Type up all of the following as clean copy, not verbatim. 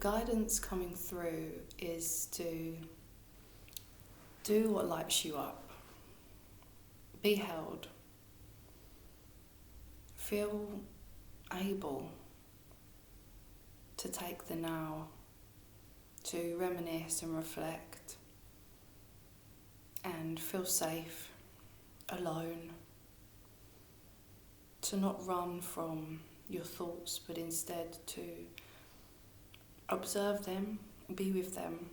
guidance coming through is to do what lights you up. Be held. Feel able to take the now, to reminisce and reflect, and feel safe, alone, to not run from your thoughts, but instead to observe them, be with them,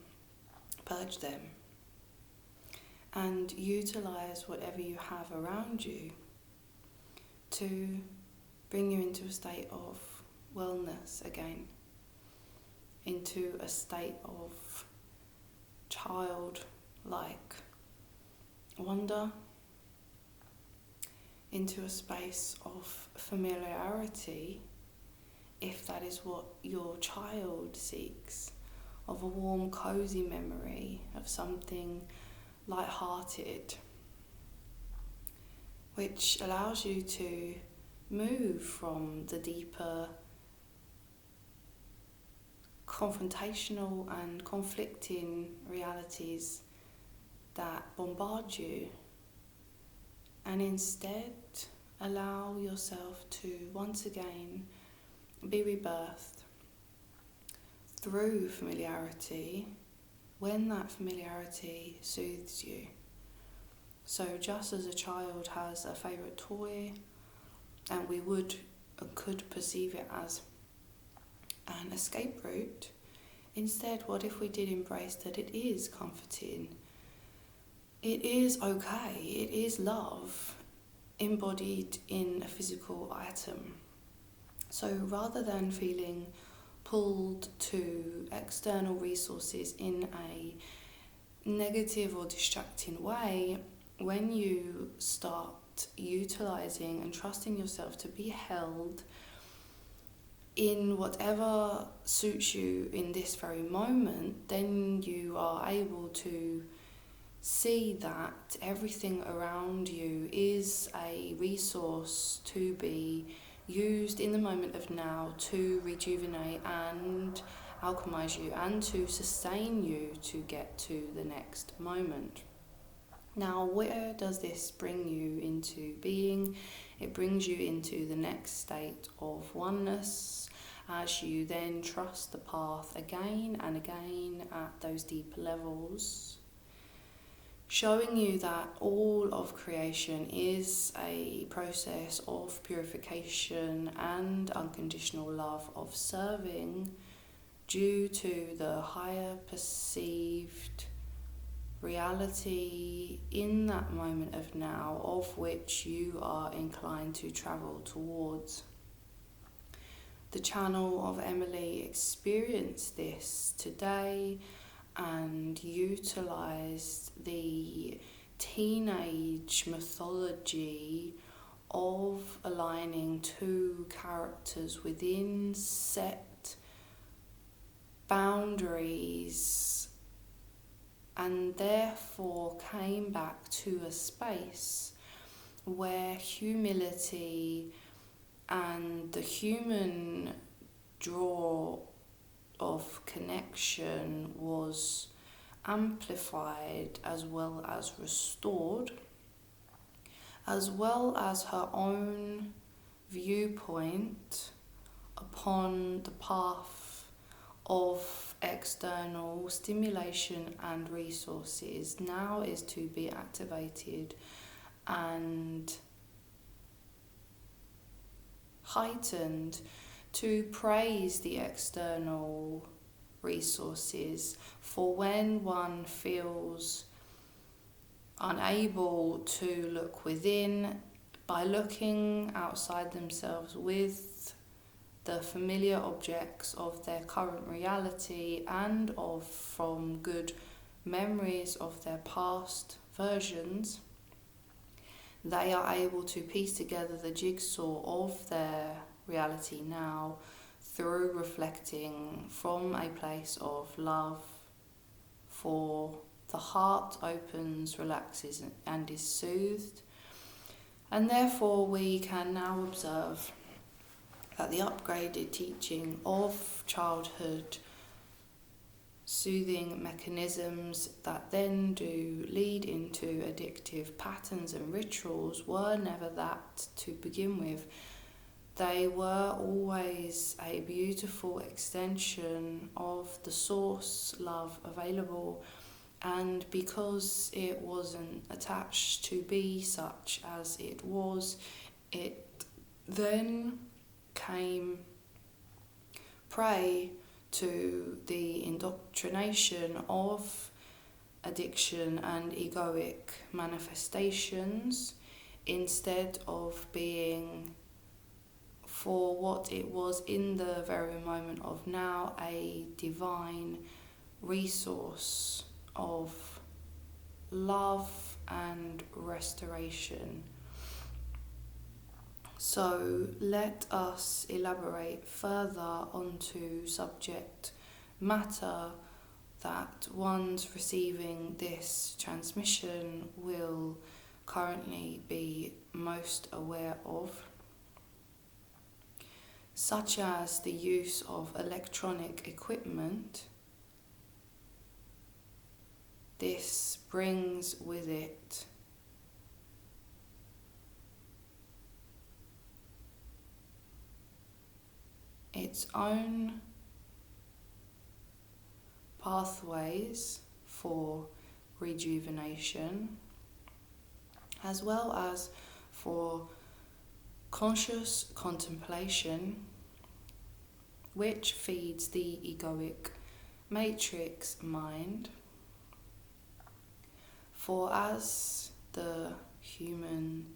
purge them, and utilise whatever you have around you to bring you into a state of wellness again, into a state of childlike wonder, into a space of familiarity, if that is what your child seeks, of a warm, cosy memory of something light-hearted, which allows you to move from the deeper confrontational and conflicting realities that bombard you, and instead allow yourself to once again be rebirthed through familiarity when that familiarity soothes you. So just as a child has a favourite toy, and we would and could perceive it as an escape route, instead, what if we did embrace that it is comforting? It is okay, it is love embodied in a physical item. So rather than feeling pulled to external resources in a negative or distracting way, when you start utilising and trusting yourself to be held in whatever suits you in this very moment, then you are able to see that everything around you is a resource to be used in the moment of now to rejuvenate and alchemise you and to sustain you to get to the next moment. Now, where does this bring you into being? It brings you into the next state of oneness as you then trust the path again and again at those deep levels, showing you that all of creation is a process of purification and unconditional love, of serving due to the higher perceived reality in that moment of now, of which you are inclined to travel towards. The channel of Emily experienced this today and utilised the teenage mythology of aligning two characters within set boundaries, and therefore came back to a space where humility and the human draw of connection was amplified as well as restored, as well as her own viewpoint upon the path of external stimulation and resources now is to be activated and heightened to praise the external resources. For when one feels unable to look within, by looking outside themselves with the familiar objects of their current reality and of from good memories of their past versions, they are able to piece together the jigsaw of their reality now through reflecting from a place of love, for the heart opens, relaxes and is soothed, and therefore we can now observe that the upgraded teaching of childhood soothing mechanisms that then do lead into addictive patterns and rituals were never that to begin with. They were always a beautiful extension of the source love available, and because it wasn't attached to be such as it was, it then came prey to the indoctrination of addiction and egoic manifestations, instead of being, for what it was in the very moment of now, a divine resource of love and restoration. So let us elaborate further onto subject matter that ones receiving this transmission will currently be most aware of, such as the use of electronic equipment. This brings with it its own pathways for rejuvenation, as well as for conscious contemplation, which feeds the egoic matrix mind. For as the human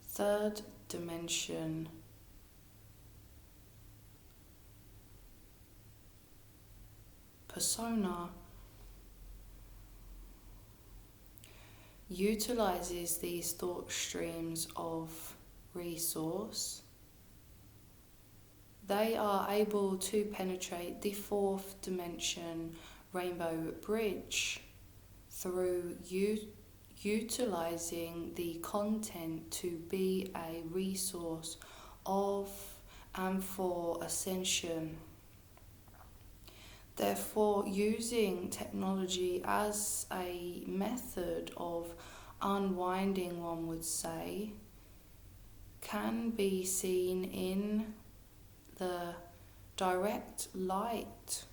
third dimension persona utilizes these thought streams of resource, they are able to penetrate the fourth dimension rainbow bridge through utilizing the content to be a resource of and for ascension. Therefore, using technology as a method of unwinding, one would say, can be seen in the direct light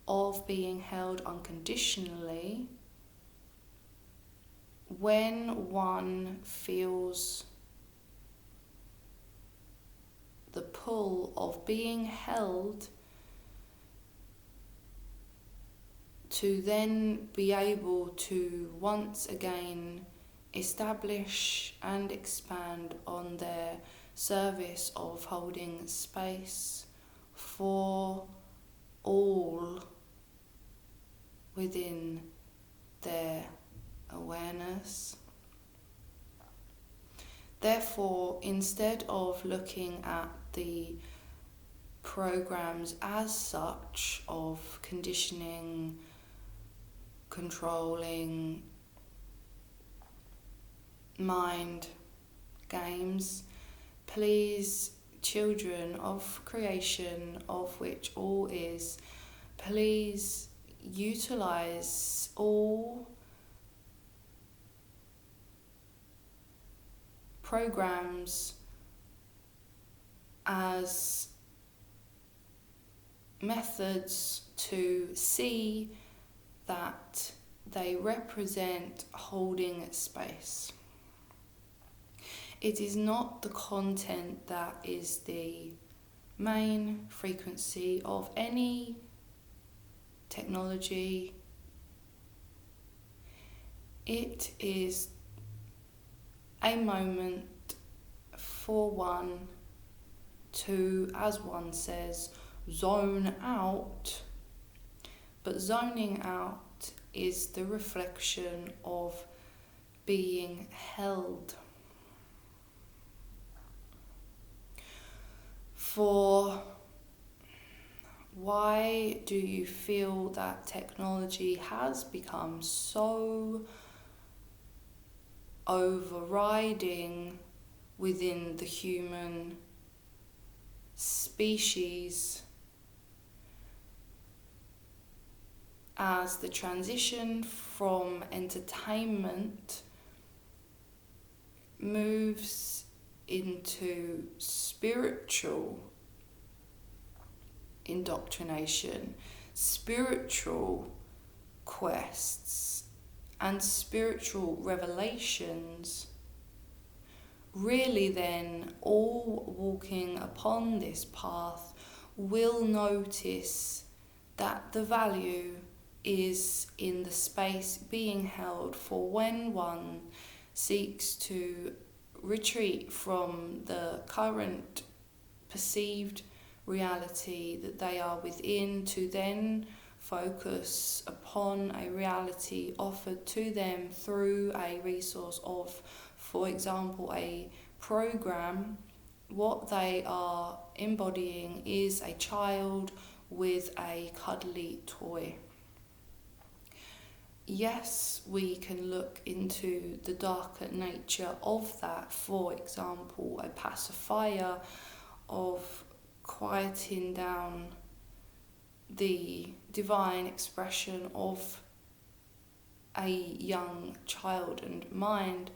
of being held unconditionally when one feels the pull of being held, to then be able to once again establish and expand on their service of holding space for all within their awareness. Therefore, instead of looking at the programs as such of conditioning, controlling mind games, please, children of creation, of which all is, please utilize all programs as methods to see that they represent holding space. It is not the content that is the main frequency of any technology. It is a moment for one to, as one says, zone out. But zoning out is the reflection of being held. For why do you feel that technology has become so overriding within the human species? as the transition from entertainment moves into spiritual indoctrination, spiritual quests, and spiritual revelations, really then all walking upon this path will notice that the value is in the space being held for when one seeks to retreat from the current perceived reality that they are within, to then focus upon a reality offered to them through a resource of, for example, a program. What they are embodying is a child with a cuddly toy. Yes, we can look into the darker nature of that, for example, a pacifier of quieting down the divine expression of a young child and mind.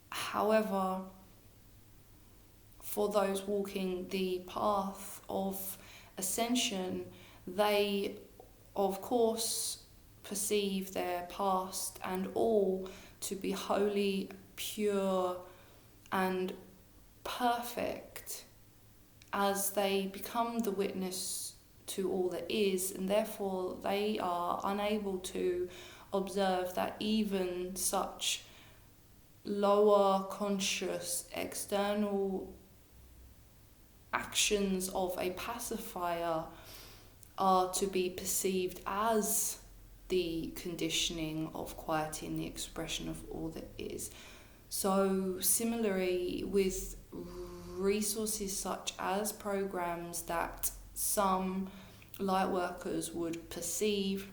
However, for those walking the path of ascension, they of course perceive their past and all to be wholly pure and perfect as they become the witness to all that is, and therefore they are unable to observe that even such lower conscious external actions of a pacifier are to be perceived as the conditioning of quieting the expression of all that is. So similarly with resources such as programs that some light workers would perceive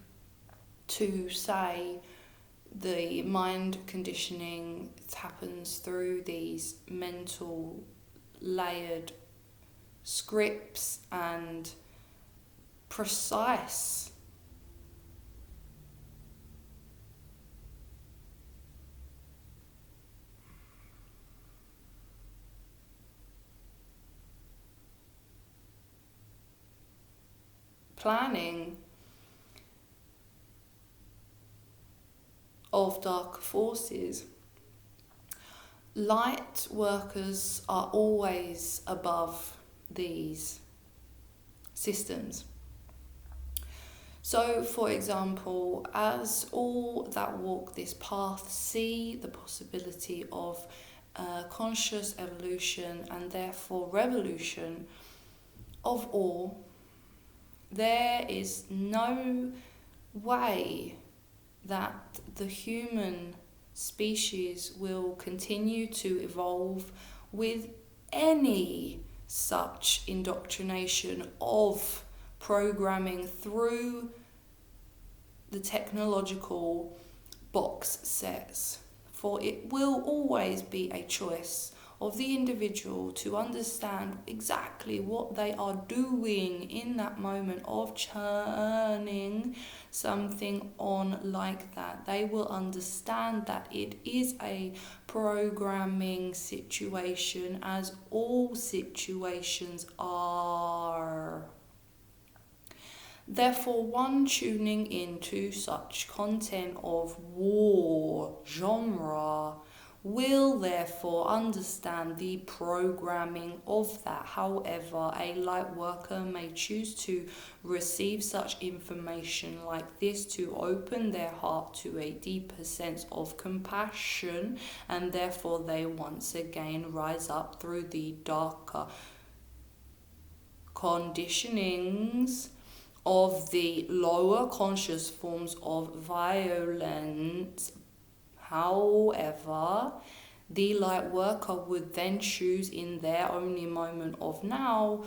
to say the mind conditioning happens through these mental layered scripts and precise planning of dark forces. Light workers are always above these systems. So, for example, as all that walk this path see the possibility of conscious evolution and therefore revolution of all, there is no way that the human species will continue to evolve with any such indoctrination of programming through the technological box sets, for it will always be a choice of the individual to understand exactly what they are doing in that moment of churning something on like that. They will understand that it is a programming situation, as all situations are. Therefore, one tuning into such content of war genre will therefore understand the programming of that. However, a light worker may choose to receive such information like this to open their heart to a deeper sense of compassion, and therefore they once again rise up through the darker conditionings of the lower conscious forms of violence. However, the light worker would then choose in their only moment of now,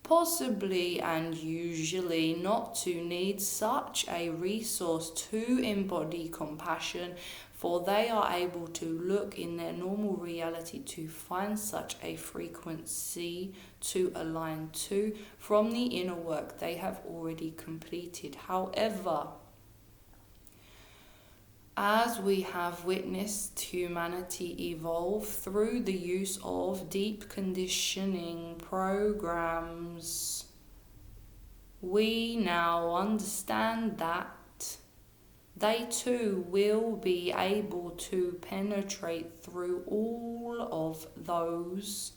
possibly and usually, not to need such a resource to embody compassion, for they are able to look in their normal reality to find such a frequency to align to from the inner work they have already completed. However, as we have witnessed humanity evolve through the use of deep conditioning programs, we now understand that they too will be able to penetrate through all of those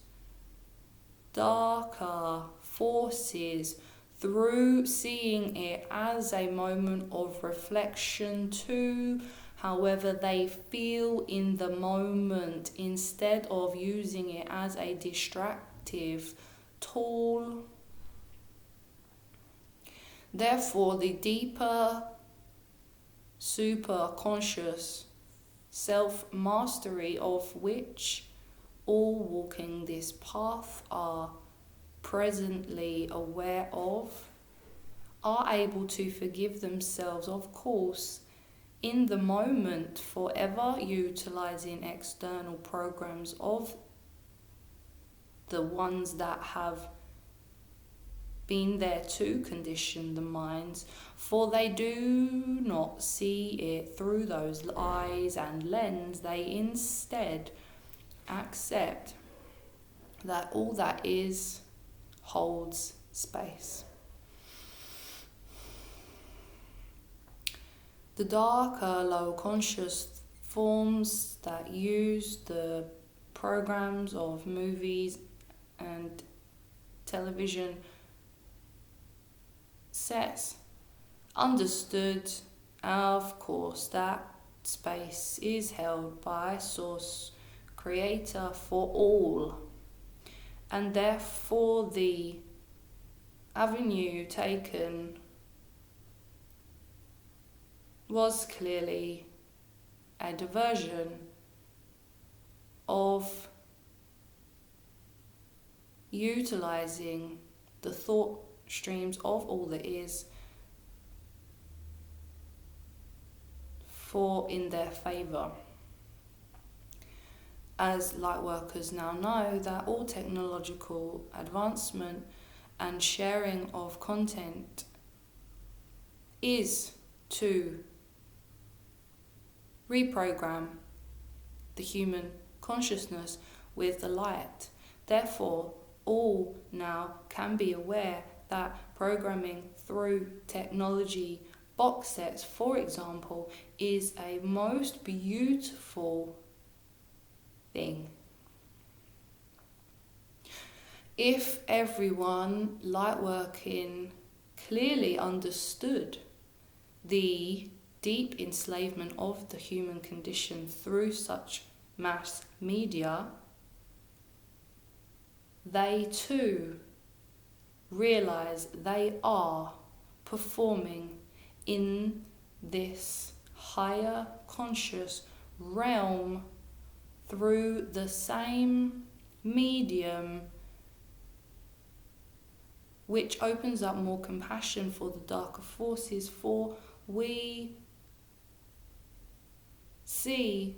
darker forces through seeing it as a moment of reflection too, however they feel in the moment, instead of using it as a distractive tool. Therefore, the deeper super-conscious self-mastery of which all walking this path are presently aware of, are able to forgive themselves, of course, in the moment, forever utilizing external programs of the ones that have been there to condition the minds, for they do not see it through those eyes and lens. They instead accept that all that is holds space. The darker, low conscious forms that use the programs of movies and television sets understood, of course, that space is held by Source Creator for all, and therefore the avenue taken was clearly a diversion of utilizing the thought streams of all that is for in their favor. As lightworkers now know that all technological advancement and sharing of content is to reprogram the human consciousness with the light. Therefore, all now can be aware that programming through technology box sets, for example, is a most beautiful thing. If everyone lightworking clearly understood the deep enslavement of the human condition through such mass media, they too realize they are performing in this higher conscious realm through the same medium, which opens up more compassion for the darker forces, for we see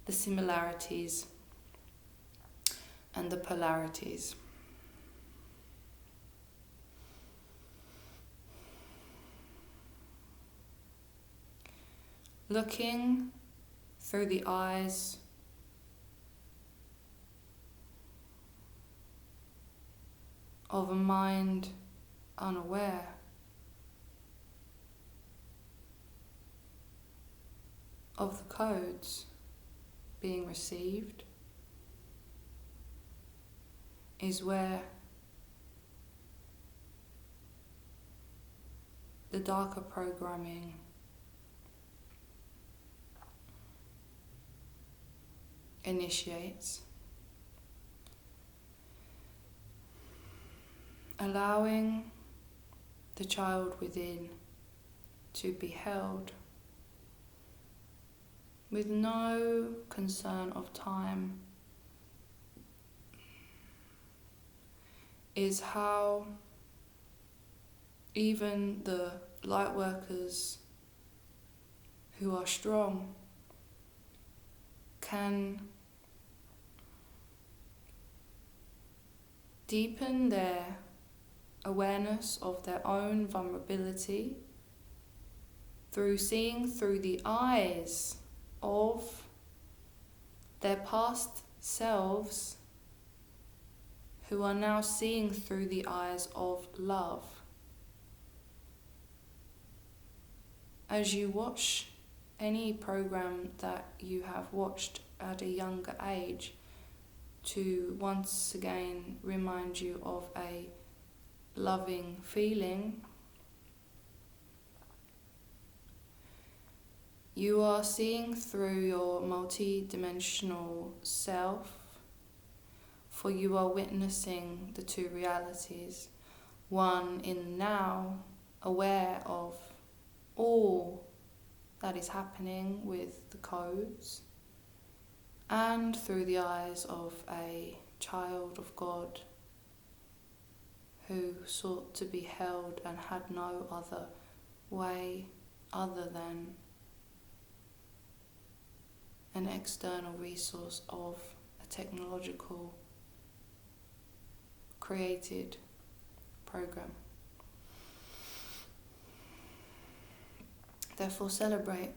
the similarities and the polarities. Looking through the eyes of a mind unaware of the codes being received is where the darker programming initiates, allowing the child within to be held with no concern of time is how even the light workers who are strong can deepen their awareness of their own vulnerability through seeing through the eyes of their past selves, who are now seeing through the eyes of love. As you watch any program that you have watched at a younger age, to once again remind you of a loving feeling, you are seeing through your multi-dimensional self, for you are witnessing the two realities, one in the now, aware of all that is happening with the codes, and through the eyes of a child of God who sought to be held and had no other way other than an external resource of a technological created program. Therefore celebrate,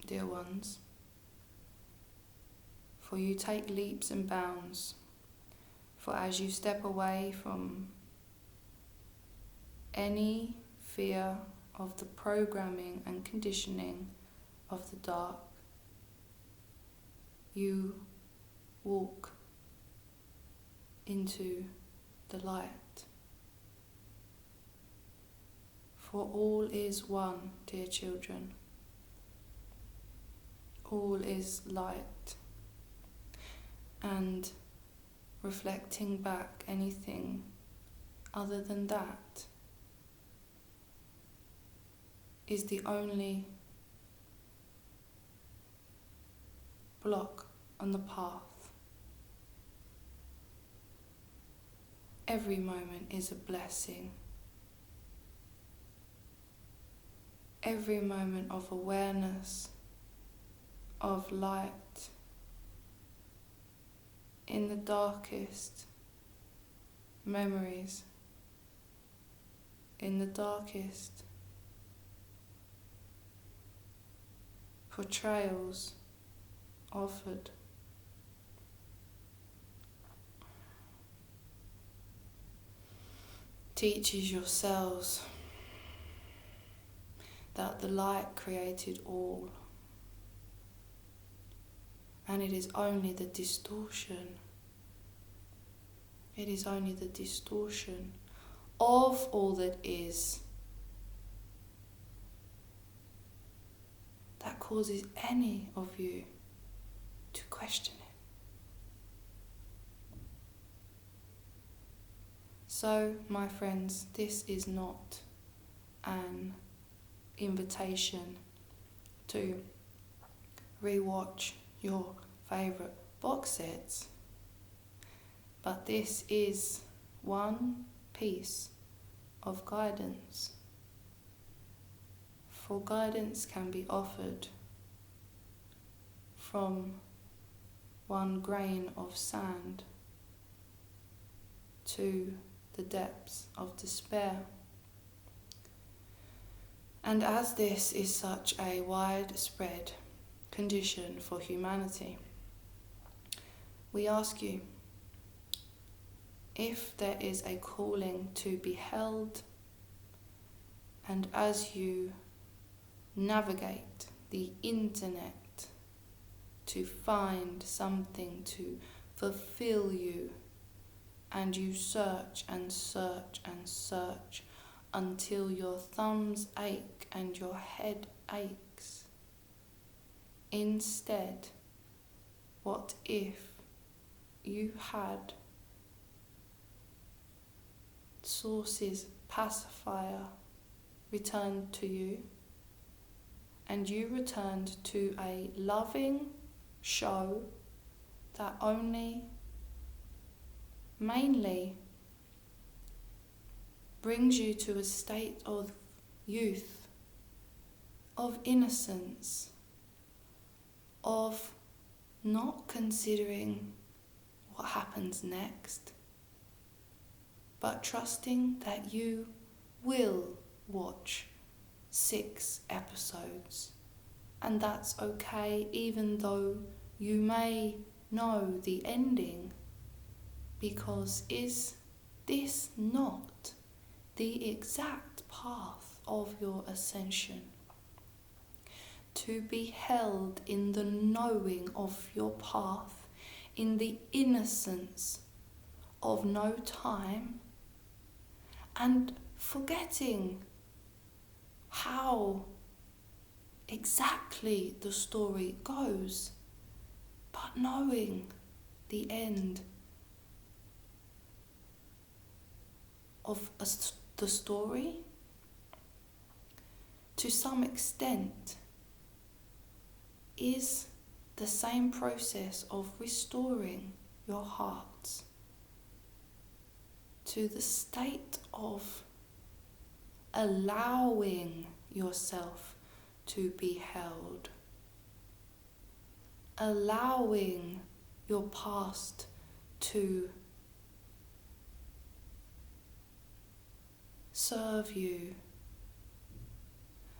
dear ones, for you take leaps and bounds, for as you step away from any fear of the programming and conditioning of the dark, you walk into the light. For all is one, dear children. All is light. And reflecting back anything other than that is the only block on the path. Every moment is a blessing. Every moment of awareness, of light, in the darkest memories, in the darkest portrayals offered. Teaches yourselves that the light created all, and it is only the distortion. It is only the distortion of all that is that causes any of you to question it. So, my friends, this is not an invitation to rewatch your favourite box sets, but this is one piece of guidance. For guidance can be offered from one grain of sand to the depths of despair. And as this is such a widespread condition for humanity, we ask you if there is a calling to be held, and as you navigate the internet to find something to fulfill you, and you search and search and search until your thumbs ache and your head aches. Instead, what if you had Source's pacifier returned to you, and you returned to a loving show that only mainly brings you to a state of youth, of innocence, of not considering what happens next, but trusting that you will watch 6 episodes. And that's okay, even though you may know the ending, because is this not the exact path of your ascension? To be held in the knowing of your path, in the innocence of no time, and forgetting how exactly the story goes, but knowing the end of the story, to some extent, is the same process of restoring your hearts to the state of allowing yourself to be held, allowing your past to serve you,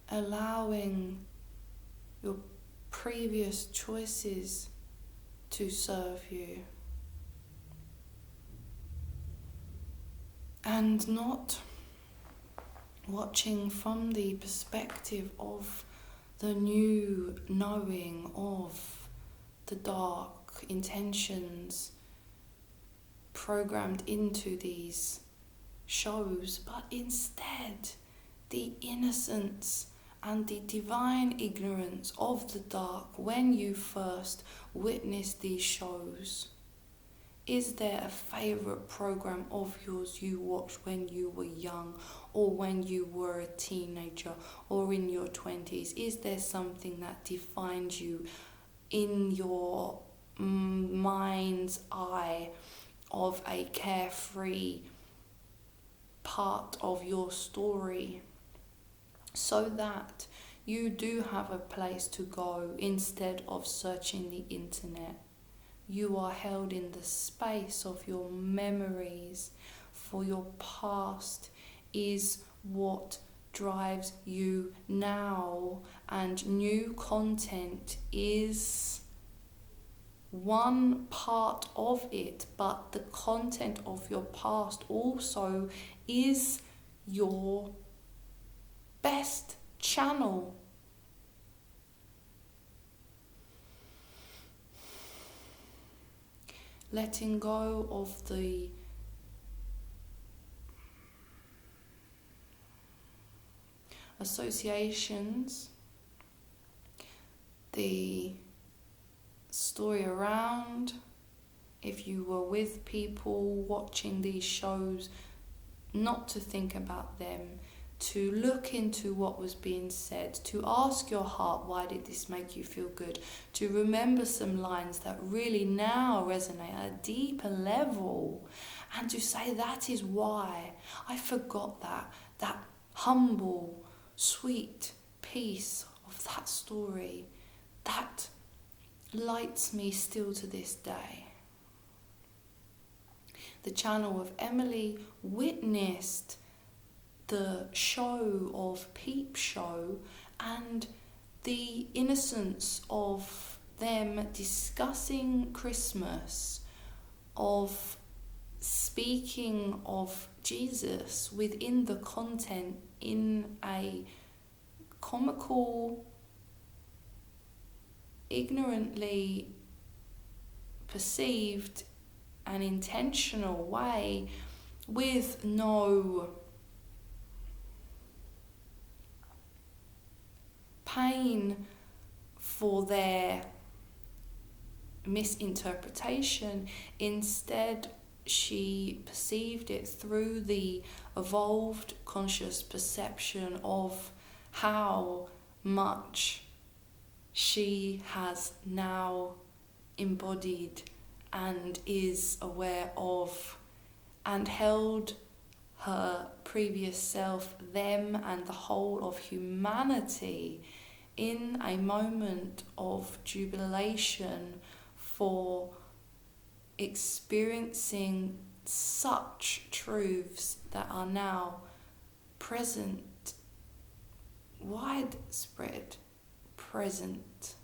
allowing your previous choices to serve you, and not watching from the perspective of the new knowing of the dark intentions programmed into these shows, but instead the innocence and the divine ignorance of the dark when you first witnessed these shows. Is there a favourite program of yours you watched when you were young, or when you were a teenager, or in your 20s? Is there something that defines you in your mind's eye of a carefree part of your story, so that you do have a place to go instead of searching the internet? You are held in the space of your memories, for your past is what drives you now, and new content is one part of it, but the content of your past also is your best channel. Letting go of the associations, the story around, if you were with people watching these shows, not to think about them, to look into what was being said, to ask your heart, why did this make you feel good? To remember some lines that really now resonate at a deeper level, and to say, that is why I forgot that humble, sweet piece of that story that lights me still to this day. The channel of Emily witnessed the show of Peep show, and the innocence of them discussing Christmas, of speaking of Jesus within the content in a comical, ignorantly perceived and intentional way, with no pain for their misinterpretation. Instead, she perceived it through the evolved conscious perception of how much she has now embodied and is aware of, and held her previous self, them, and the whole of humanity in a moment of jubilation for experiencing such truths that are now present, widespread, present.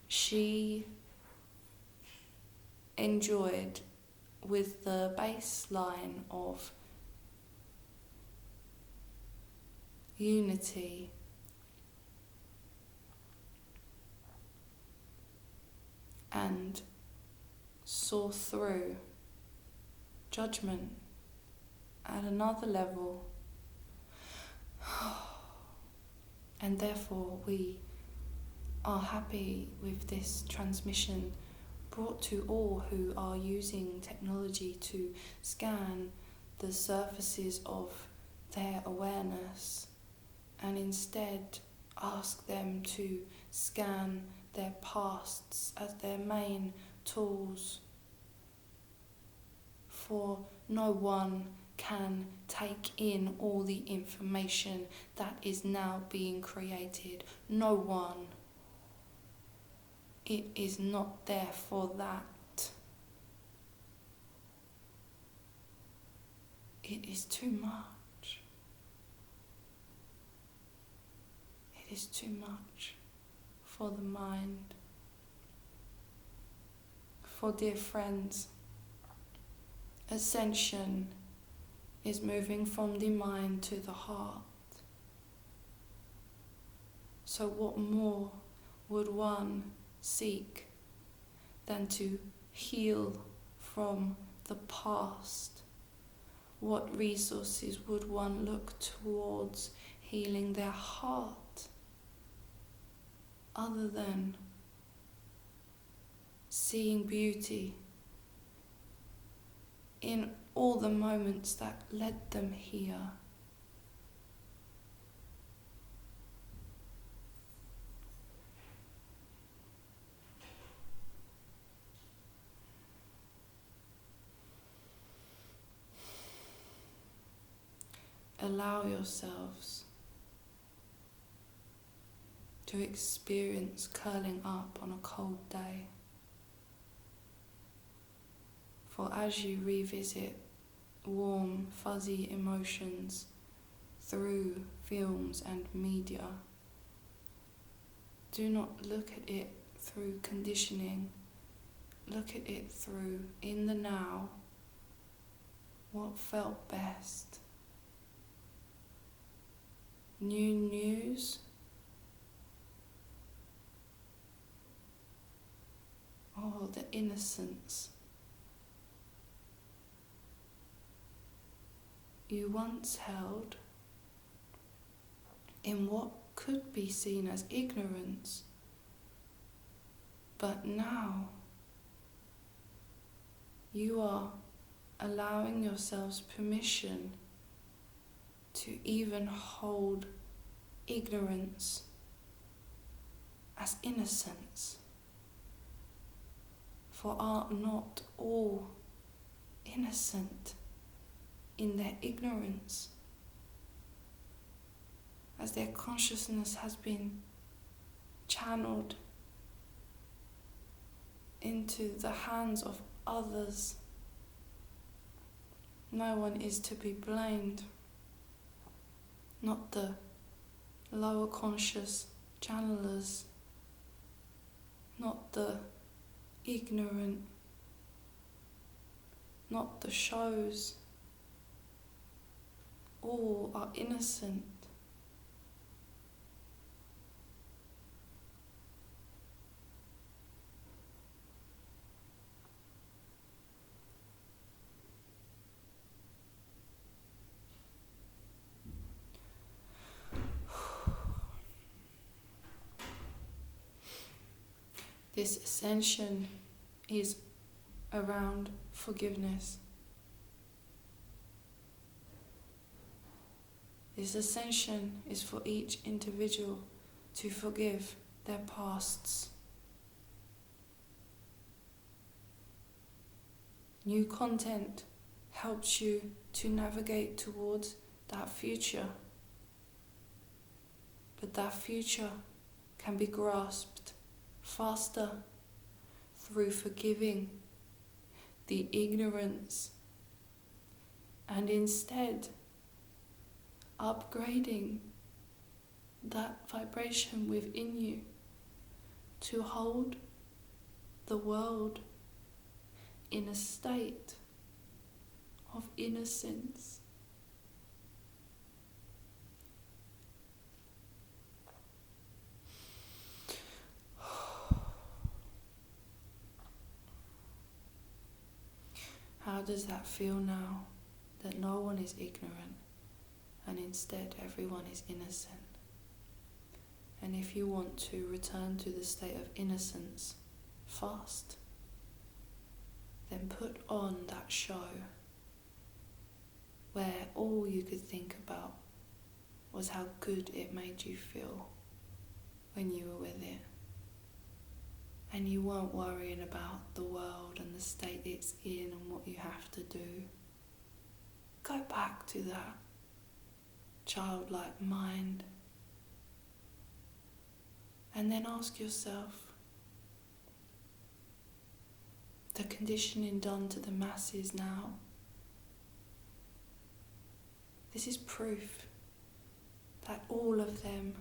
She enjoyed with the baseline of unity and saw through judgment at another level. And therefore we are happy with this transmission brought to all who are using technology to scan the surfaces of their awareness, and instead ask them to scan their pasts as their main tools. For no one can take in all the information that is now being created. No one. It is not there for that. It is too much. It is too much for the mind. For dear friends, Ascension is moving from the mind to the heart. So what more would one seek than to heal from the past? What resources would one look towards healing their heart other than seeing beauty in all the moments that led them here? Allow yourselves to experience curling up on a cold day. For as you revisit warm, fuzzy emotions through films and media, do not look at it through conditioning. Look at it through, in the now, what felt best. New news, or the innocence you once held in what could be seen as ignorance, but now you are allowing yourselves permission to even hold ignorance as innocence. For are not all innocent in their ignorance, as their consciousness has been channeled into the hands of others? No one is to be blamed. Not the lower conscious channelers, not the ignorant, not the shows. All are innocent. This ascension is around forgiveness. This ascension is for each individual to forgive their pasts. New content helps you to navigate towards that future. But that future can be grasped faster through forgiving the ignorance and instead upgrading that vibration within you to hold the world in a state of innocence. How does that feel now that no one is ignorant and instead everyone is innocent? And if you want to return to the state of innocence fast, then put on that show where all you could think about was how good it made you feel when you were with it. And you weren't worrying about the world and the state it's in and what you have to do. Go back to that childlike mind. And then ask yourself, the conditioning done to the masses now, this is proof that all of them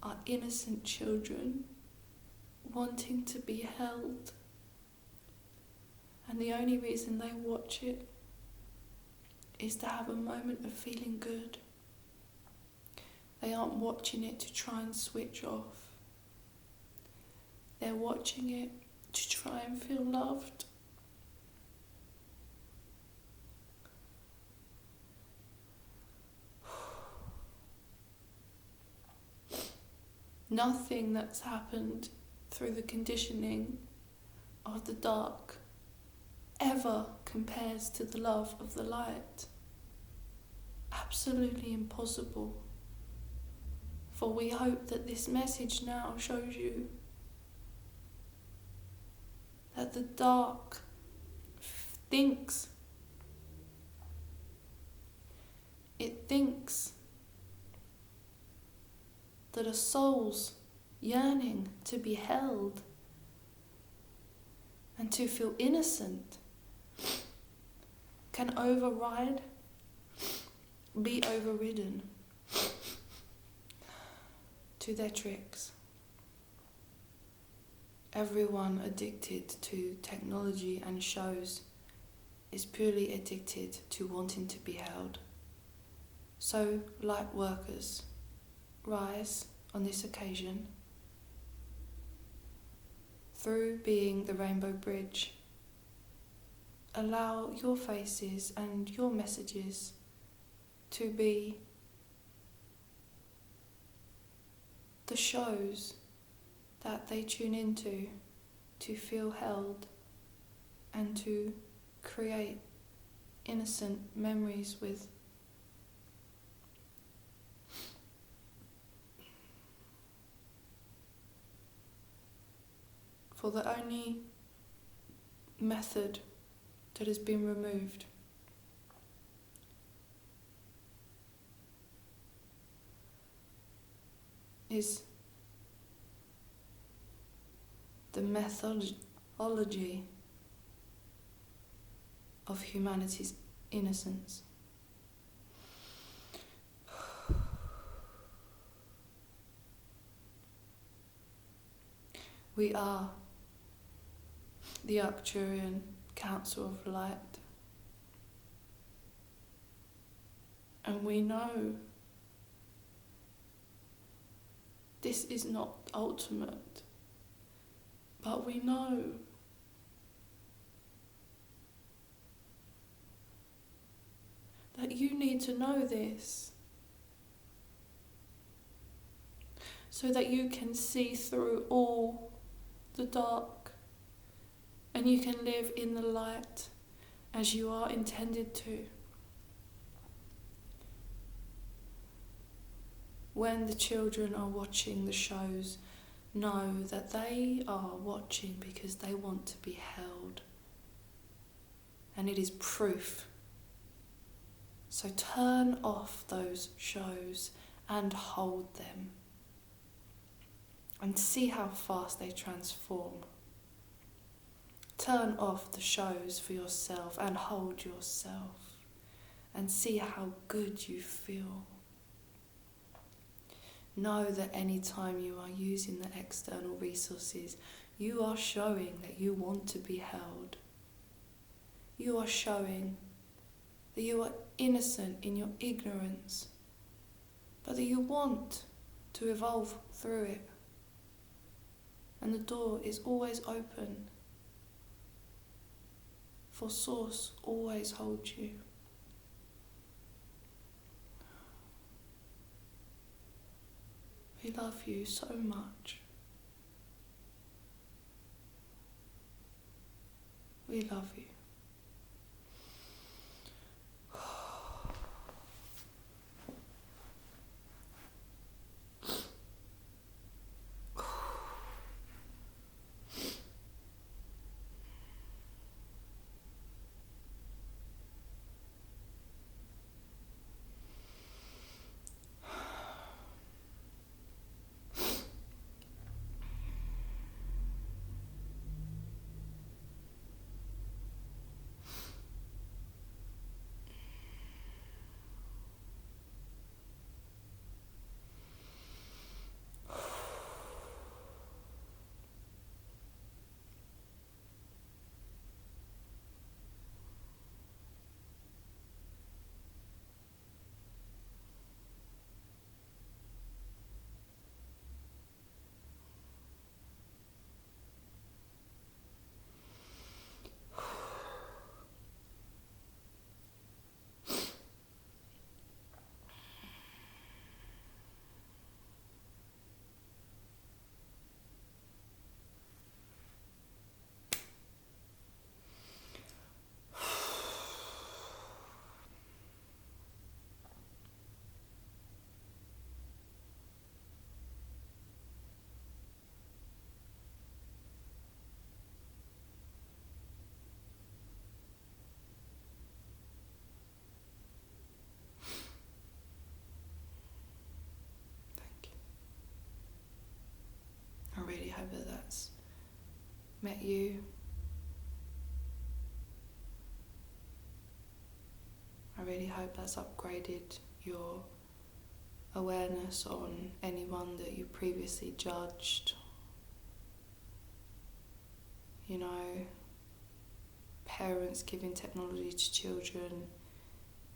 are innocent children wanting to be held. And the only reason they watch it is to have a moment of feeling good. They aren't watching it to try and switch off. They're watching it to try and feel loved. Nothing that's happened through the conditioning of the dark ever compares to the love of the light. Absolutely impossible. For we hope that this message now shows you that the dark thinks. It thinks that a soul's yearning to be held and to feel innocent can be overridden to their tricks. Everyone addicted to technology and shows is purely addicted to wanting to be held. So, light workers, rise on this occasion through being the rainbow bridge. Allow your faces and your messages to be the shows that they tune into to feel held and to create innocent memories with. For the only method that has been removed is the methodology of humanity's innocence. We are the Arcturian Council of Light, and we know this is not ultimate, but we know that you need to know this so that you can see through all the dark and you can live in the light as you are intended to. When the children are watching the shows, know that they are watching because they want to be held. And it is proof. So turn off those shows and hold them. And see how fast they transform. Turn off the shows for yourself and hold yourself and see how good you feel. Know that any time you are using the external resources, you are showing that you want to be held. You are showing that you are innocent in your ignorance, but that you want to evolve through it. And the door is always open, for Source always holds you. We love you so much. We love you. I really hope that that's met you. I really hope that's upgraded your awareness on anyone that you previously judged. You know, parents giving technology to children,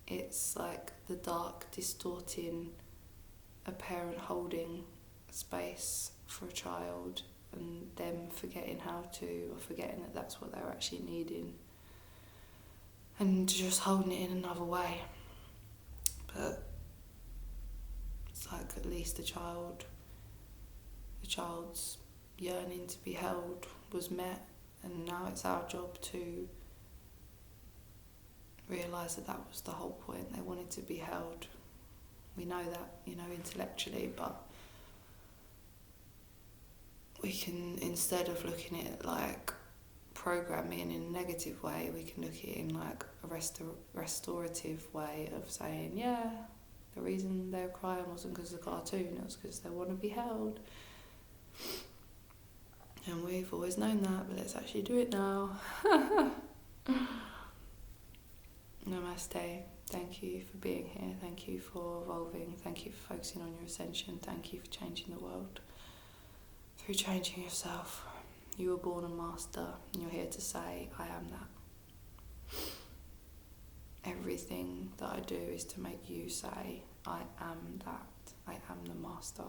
it's like the dark distorting a parent holding space for a child and them forgetting how to, or forgetting that that's what they're actually needing, and just holding it in another way. But it's like at least the child's yearning to be held was met, and now it's our job to realise that that was the whole point. They wanted to be held. We know that, you know, intellectually, but we can, instead of looking at it like programming in a negative way, we can look at it in like a restorative way of saying, yeah, the reason they were crying wasn't because of the cartoon, it was because they want to be held. And we've always known that, but let's actually do it now. Namaste. Thank you for being here. Thank you for evolving. Thank you for focusing on your ascension. Thank you for changing the world through changing yourself. You were born a master, and you're here to say, I am that. Everything that I do is to make you say, I am that. I am the master.